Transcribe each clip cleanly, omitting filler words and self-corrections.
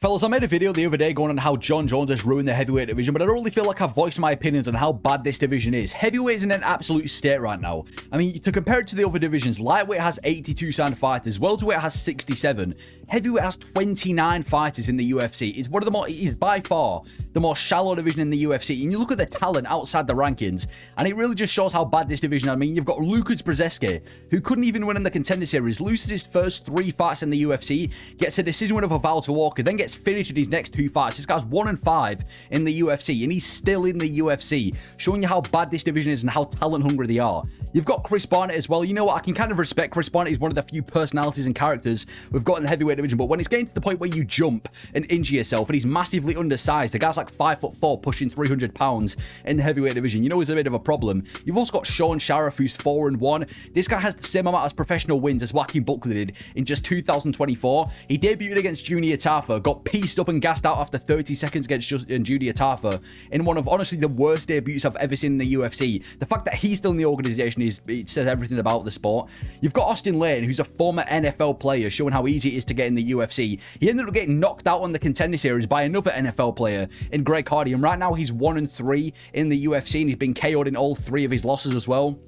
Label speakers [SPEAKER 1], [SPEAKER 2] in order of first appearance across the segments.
[SPEAKER 1] Fellas, I made a video the other day going on how Jon Jones has ruined the heavyweight division, but I don't really feel like I've voiced my opinions on how bad this division is. Heavyweight is in an absolute state right now. I mean, to compare it to the other divisions, lightweight has 82 signed fighters, welterweight has 67, heavyweight has 29 fighters in the UFC. It's one of the more, it is by far the most shallow division in the UFC. And you look at the talent outside the rankings, and it really just shows how bad this division is. I mean, you've got Lucas Brzezinski, who couldn't even win in the contender series, loses his first 3 fights in the UFC, gets a decision win over Valter Walker, then gets finished in his next 2 fights. This guy's 1-5 in the UFC, and he's still in the UFC, showing you how bad this division is and how talent hungry they are. You've got Chris Barnett as well. You know what? I can kind of respect Chris Barnett. He's one of the few personalities and characters we've got in the heavyweight division, but when it's getting to the point where you jump and injure yourself, and he's massively undersized, the guy's like 5'4", pushing 300 pounds in the heavyweight division, you know he's a bit of a problem. You've also got Sean Sharif, who's 4-1. This guy has the same amount as professional wins as Joaquin Buckley did in just 2024. He debuted against Junior Tafa, got pieced up and gassed out after 30 seconds against Junior Tafa in one of honestly the worst debuts I've ever seen in the UFC. The fact that he's still in the organization it says everything about the sport. You've got Austin Lane, who's a former NFL player, showing how easy it is to get in the UFC. He ended up getting knocked out on the contender series by another NFL player in Greg Hardy, and right now he's 1-3 in the UFC, and he's been KO'd in all 3 of his losses as well,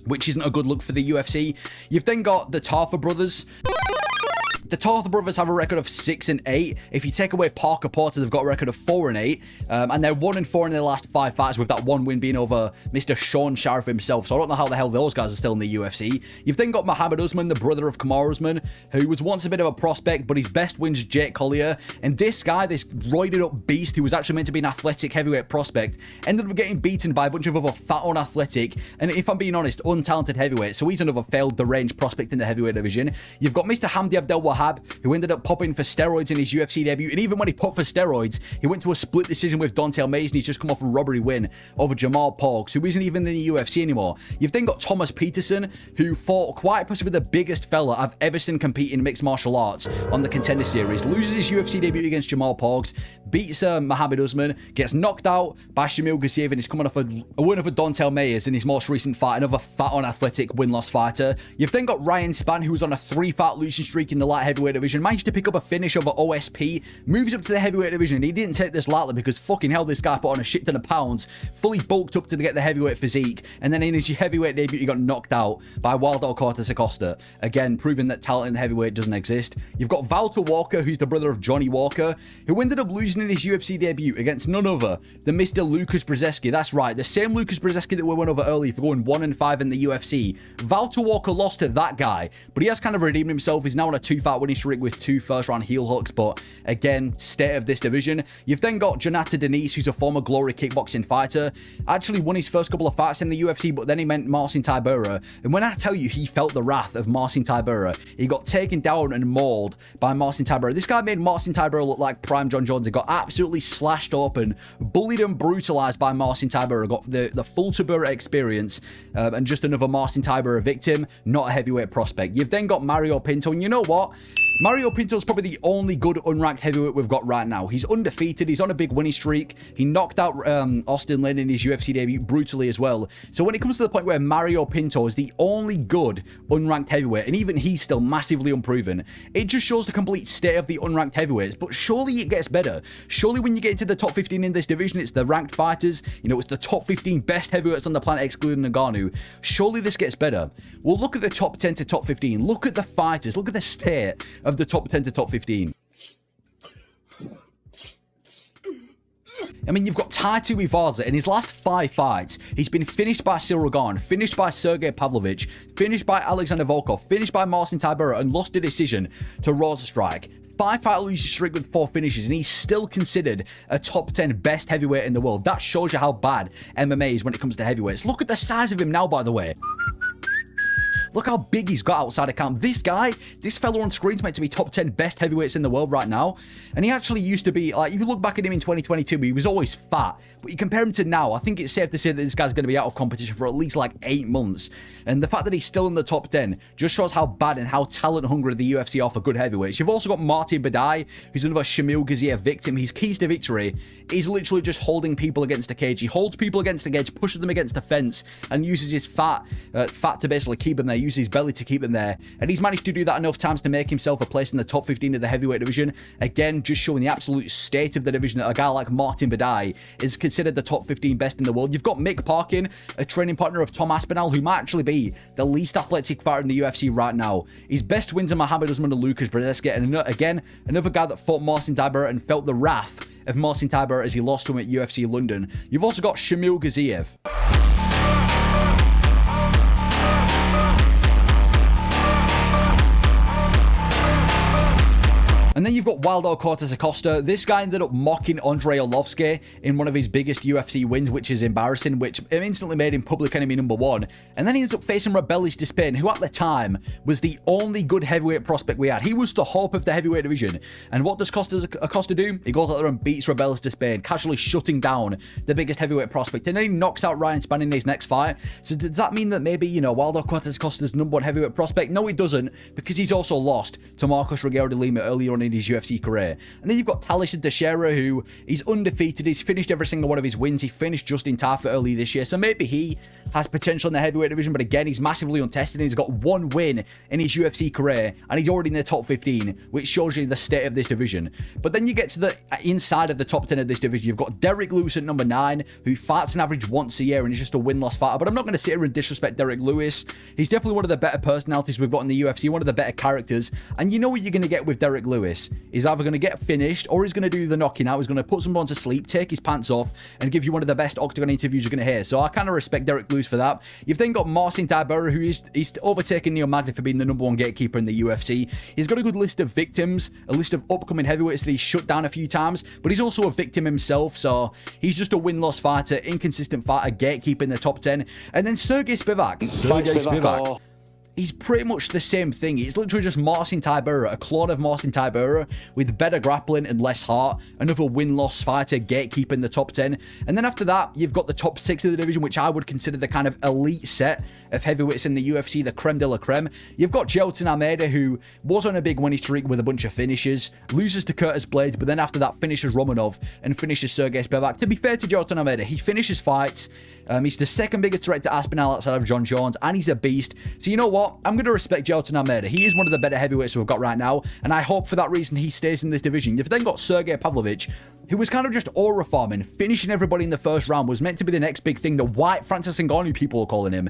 [SPEAKER 1] which isn't a good look for the UFC. You've then got the Tafa brothers. The Tafa brothers have a record of 6-8. If you take away Parker Porter, they've got a record of 4-8. And they're 1-4 in their last 5 fights, with that one win being over Mr. Sean Sharif himself. So I don't know how the hell those guys are still in the UFC. You've then got Muhammad Usman, the brother of Kamaru Usman, who was once a bit of a prospect, but his best win's Jake Collier. And this guy, this roided up beast, who was actually meant to be an athletic heavyweight prospect, ended up getting beaten by a bunch of other fat, unathletic, and if I'm being honest, untalented heavyweights. So he's another failed deranged prospect in the heavyweight division. You've got Mr. Hamdi Abdel Wahab, who ended up popping for steroids in his UFC debut, and even when he popped for steroids, he went to a split decision with Don'Tale Mayes, and he's just come off a robbery win over Jamal Parks, who isn't even in the UFC anymore. You've then got Thomas Peterson, who fought quite possibly the biggest fella I've ever seen compete in mixed martial arts on the contender series, loses his UFC debut against Jamal Parks, beats Muhammad Usman, gets knocked out by Shamil Gaziev, and he's coming off a win over Don'Tale Mayes in his most recent fight, another fat, unathletic, win-loss fighter. You've then got Ryan Spann, who was on a 3-fight losing streak in the light heavyweight division, managed to pick up a finish over OSP, moves up to the heavyweight division, and he didn't take this lightly because fucking hell, this guy put on a shit ton of pounds, fully bulked up to get the heavyweight physique, and then in his heavyweight debut, he got knocked out by Waldo Cortes Acosta. Again, proving that talent in the heavyweight doesn't exist. You've got Valter Walker, who's the brother of Johnny Walker, who ended up losing in his UFC debut against none other than Mr. Lucas Brzezinski. That's right, the same Lucas Brzezinski that we went over earlier for going 1-5 in the UFC. Valter Walker lost to that guy, but he has kind of redeemed himself. He's now on a 2-fight winning streak with 2 first-round heel hooks, but again, state of this division. You've then got Jonata Denise, who's a former Glory kickboxing fighter, actually won his first couple of fights in the UFC, but then he met Marcin Tybura, and when I tell you he felt the wrath of Marcin Tybura, he got taken down and mauled by Marcin Tybura. This guy made Marcin Tybura look like prime Jon Jones. He got absolutely slashed open, bullied and brutalized by Marcin Tybura, got the full Tybura experience, and just another Marcin Tybura victim, not a heavyweight prospect. You've then got Mario Pinto, and you know what? Mario Pinto is probably the only good unranked heavyweight we've got right now. He's undefeated. He's on a big winning streak. He knocked out Austin Lane in his UFC debut brutally as well. So when it comes to the point where Mario Pinto is the only good unranked heavyweight, and even he's still massively unproven, it just shows the complete state of the unranked heavyweights. But surely it gets better. Surely when you get into the top 15 in this division, it's the ranked fighters. You know, it's the top 15 best heavyweights on the planet, excluding Ngannou. Surely this gets better. Well, look at the top 10 to top 15. Look at the fighters. Look at the state of the top 10 to top 15. I mean, you've got Tai Tuivasa. In his last 5 fights, he's been finished by Cyril Gane, finished by Sergey Pavlovich, finished by Alexander Volkov, finished by Marcin Tybura, and lost a decision to Rozenstruik. 5-fight losing streak with 4 finishes, and he's still considered a top 10 best heavyweight in the world. That shows you how bad MMA is when it comes to heavyweights. Look at the size of him now, by the way. Look how big he's got outside of camp. This guy, this fella on screen's meant to be top 10 best heavyweights in the world right now. And he actually used to be, like, if you look back at him in 2022, he was always fat. But you compare him to now, I think it's safe to say that this guy's going to be out of competition for at least like 8 months. And the fact that he's still in the top 10 just shows how bad and how talent hungry the UFC are for good heavyweights. You've also got Martin Badai, who's another Shamil Gaziev victim. His keys to victory is literally just holding people against a cage. He holds people against the cage, pushes them against the fence, and uses his fat to basically keep them there. use his belly to keep them there, and he's managed to do that enough times to make himself a place in the top 15 of the heavyweight division. Again, just showing the absolute state of the division, that a guy like Martin Badai is considered the top 15 best in the world. You've got Mick Parkin, a training partner of Tom Aspinall, who might actually be the least athletic fighter in the UFC right now. His best wins are Muhammad Usman and Lucas Bradesca, and again, another guy that fought Marcin Tybura and felt the wrath of Marcin Tybura as he lost to him at UFC London. You've also got Shamil Gaziev. And then you've got Wilder Cortez Acosta. This guy ended up mocking Andrei Arlovski in one of his biggest UFC wins, which is embarrassing, which instantly made him public enemy #1. And then he ends up facing Rebellis Despain, who at the time was the only good heavyweight prospect we had. He was the hope of the heavyweight division. And what does Acosta do? He goes out there and beats Rebellis Despain, casually shutting down the biggest heavyweight prospect. And then he knocks out Ryan Spann in his next fight. So does that mean that maybe, you know, Wilder Cortez Acosta's #1 heavyweight prospect? No, it doesn't, because he's also lost to Marcos Rogério de Lima earlier on in his UFC career. And then you've got Talisha Teixeira, who is undefeated. He's finished every single one of his wins. He finished Justin Tafa early this year, so maybe he has potential in the heavyweight division, but again, he's massively untested. He's got one win in his UFC career, and he's already in the top 15, which shows you the state of this division. But then you get to the inside of the top 10 of this division. You've got Derek Lewis at #9, who fights an average once a year, and he's just a win-loss fighter. But I'm not going to sit here and disrespect Derek Lewis. He's definitely one of the better personalities we've got in the UFC, one of the better characters. And you know what you're going to get with Derek Lewis? He's either going to get finished, or he's going to do the knocking out. He's going to put someone to sleep, take his pants off, and give you one of the best octagon interviews you're going to hear. So I kind of respect Derek Lewis for that. You've then got Marcin Tybura, who he's overtaken Neil Magny for being the #1 gatekeeper in the UFC. He's got a good list of victims, a list of upcoming heavyweights that he's shut down a few times, but he's also a victim himself, so he's just a win-loss fighter, inconsistent fighter, gatekeeper in the top 10. And then Sergey Spivak. He's pretty much the same thing. He's literally just Marcin Tybura, a clone of Marcin Tybura with better grappling and less heart. Another win-loss fighter, gatekeeper in the top 10. And then after that, you've got the top 6 of the division, which I would consider the kind of elite set of heavyweights in the UFC, the creme de la creme. You've got Jailton Almeida, who was on a big winning streak with a bunch of finishes, loses to Curtis Blades, but then after that finishes Romanov and finishes Sergey Spivak. To be fair to Jailton Almeida, he finishes fights. He's the second biggest threat to Aspinall outside of John Jones, and he's a beast. So you know what? I'm going to respect Jailton Almeida. He is one of the better heavyweights we've got right now, and I hope for that reason he stays in this division. You've then got Sergey Pavlovich, who was kind of just aura farming, finishing everybody in the first round, was meant to be the next big thing, the white Francis Ngannou people are calling him.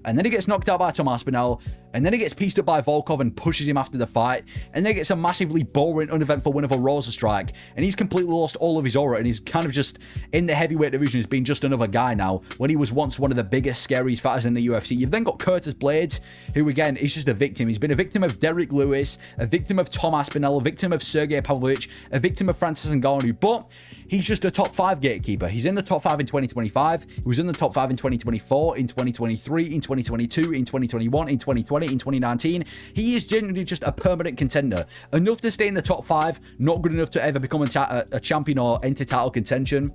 [SPEAKER 1] And then he gets knocked out by Tom Aspinall, and then he gets pieced up by Volkov and pushes him after the fight, and then he gets a massively boring, uneventful win of a Rosa strike, and he's completely lost all of his aura, and he's kind of just in the heavyweight division has been just another guy now, when he was once one of the biggest, scariest fighters in the UFC. You've then got Curtis Blades, who again is just a victim. He's been a victim of Derek Lewis, a victim of Tom Aspinall, a victim of Sergey Pavlovich, a victim of Francis Ngannou, but he's just a top 5 gatekeeper. He's in the top 5 in 2025, he was in the top 5 in 2024, in 2023, in 2022, in 2021, in 2020, in 2019. He is genuinely just a permanent contender. Enough to stay in the top 5, not good enough to ever become a champion or enter title contention.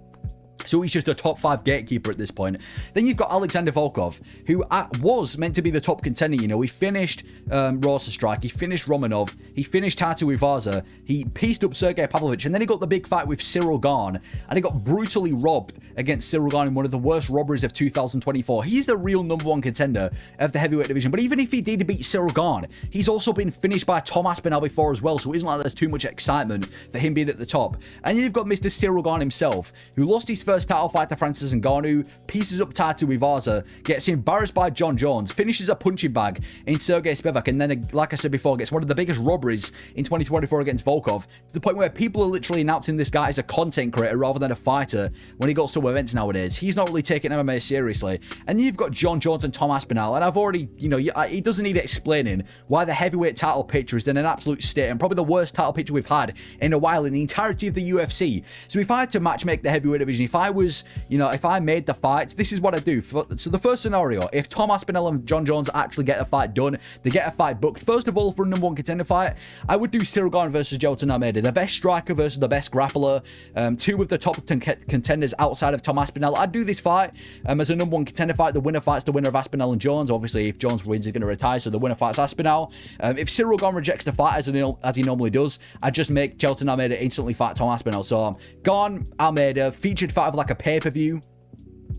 [SPEAKER 1] So he's just a top 5 gatekeeper at this point. Then you've got Alexander Volkov, who was meant to be the top contender. You know, he finished Rosa Strike, he finished Romanov, he finished Tatu Ivaza, he pieced up Sergey Pavlovich, and then he got the big fight with Cyril Gane, and he got brutally robbed against Cyril Gane in one of the worst robberies of 2024. He's the real #1 contender of the heavyweight division. But even if he did beat Cyril Gane, he's also been finished by Tom Aspinall before as well, so it isn't like there's too much excitement for him being at the top. And you've got Mr. Cyril Gane himself, who lost his first title fight to Francis Ngannou, pieces up Tatu Ivaza, gets embarrassed by John Jones, finishes a punching bag in Sergey Spivak, and then, like I said before, gets one of the biggest robberies in 2024 against Volkov, to the point where people are literally announcing this guy as a content creator rather than a fighter when he goes to events nowadays. He's not really taking MMA seriously. And you've got John Jones and Tom Aspinall, and I've already, you know, he doesn't need explaining why the heavyweight title picture is in an absolute state, and probably the worst title picture we've had in a while in the entirety of the UFC. So if I had to matchmake the heavyweight division, if I was, you know, if I made the fights, this is what I do. So the first scenario, if Tom Aspinall and John Jones actually get a fight done, they get a fight booked, first of all, for a #1 contender fight, I would do Cyril Gane versus Jailton Almeida, the best striker versus the best grappler, 2 of the top 10 contenders outside of Tom Aspinall. I'd do this fight as a #1 contender fight. The winner fights the winner of Aspinall and Jones. Obviously, if Jones wins, he's going to retire, so the winner fights Aspinall. If Cyril Gane rejects the fight, as he normally does, I'd just make Jailton Almeida instantly fight Tom Aspinall. So Gane, Almeida, featured fight of like a pay-per-view.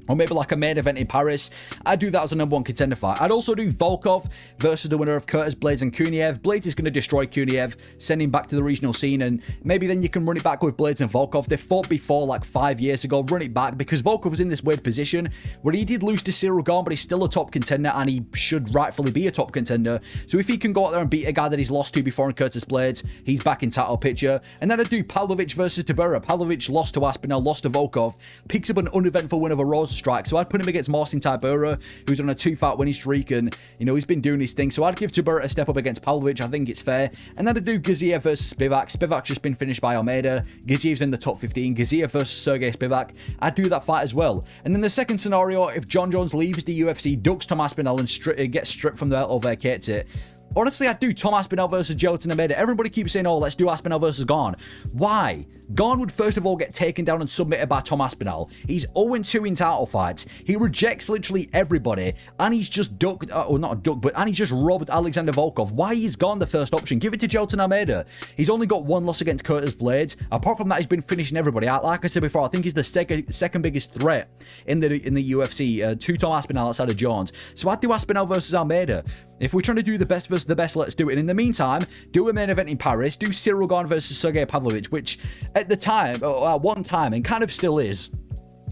[SPEAKER 1] or maybe like a main event in Paris. I'd do that as a #1 contender fight. I'd also do Volkov versus the winner of Curtis Blades and Kuniev. Blades is going to destroy Kuniev, send him back to the regional scene, and maybe then you can run it back with Blades and Volkov. They fought before like 5 years ago. Run it back, because Volkov was in this weird position where he did lose to Cyril Gane, but he's still a top contender, and he should rightfully be a top contender. So if he can go out there and beat a guy that he's lost to before in Curtis Blades, he's back in title picture. And then I'd do Pavlovich versus Tybura. Pavlovich lost to Aspinall, lost to Volkov, picks up an uneventful win of a Rosa strike. So I'd put him against Marcin Tybura, who's on a 2-fight winning streak, and you know he's been doing his thing. So I'd give Tybura a step up against Pavlovich. I think it's fair. And then I'd do Gaziev versus Spivak. Spivak's just been finished by Almeida. Gaziev's in the top 15. Gaziev versus Sergey Spivak. I'd do that fight as well. And then the second scenario, if John Jones leaves the UFC, ducks Tom Aspinall, and gets stripped from the belt or vacates it, honestly, I'd do Tom Aspinall versus Gelton Almeida. Everybody keeps saying, oh, let's do Aspinall versus Gane. Why? Gane would first of all get taken down and submitted by Tom Aspinall. He's 0-2 in title fights. He rejects literally everybody, and he's just ducked, or not ducked, but and he's just robbed Alexander Volkov. Why is Gane the first option? Give it to Gelton Almeida. He's only got 1 loss against Curtis Blades. Apart from that, he's been finishing everybody. Like I said before, I think he's the second biggest threat in the UFC to Tom Aspinall outside of Jones. So I'd do Aspinall versus Almeida. If we're trying to do the best versus the best, let's do it. And in the meantime, do a main event in Paris. Do Cyril Gane versus Sergey Pavlovich, which at the time, or at one time, and kind of still is,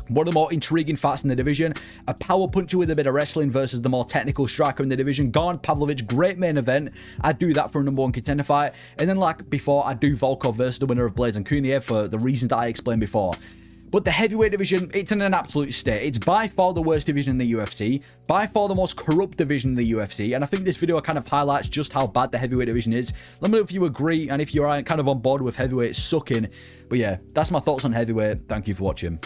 [SPEAKER 1] one of the more intriguing fights in the division. A power puncher with a bit of wrestling versus the more technical striker in the division. Gane, Pavlovich, great main event. I'd do that for a #1 contender fight. And then like before, I'd do Volkov versus the winner of Blades and Kuniev for the reasons that I explained before. But the heavyweight division, it's in an absolute state. It's by far the worst division in the UFC, by far the most corrupt division in the UFC, and I think this video kind of highlights just how bad the heavyweight division is. Let me know if you agree, and if you're kind of on board with heavyweight sucking. But yeah, that's my thoughts on heavyweight. Thank you for watching.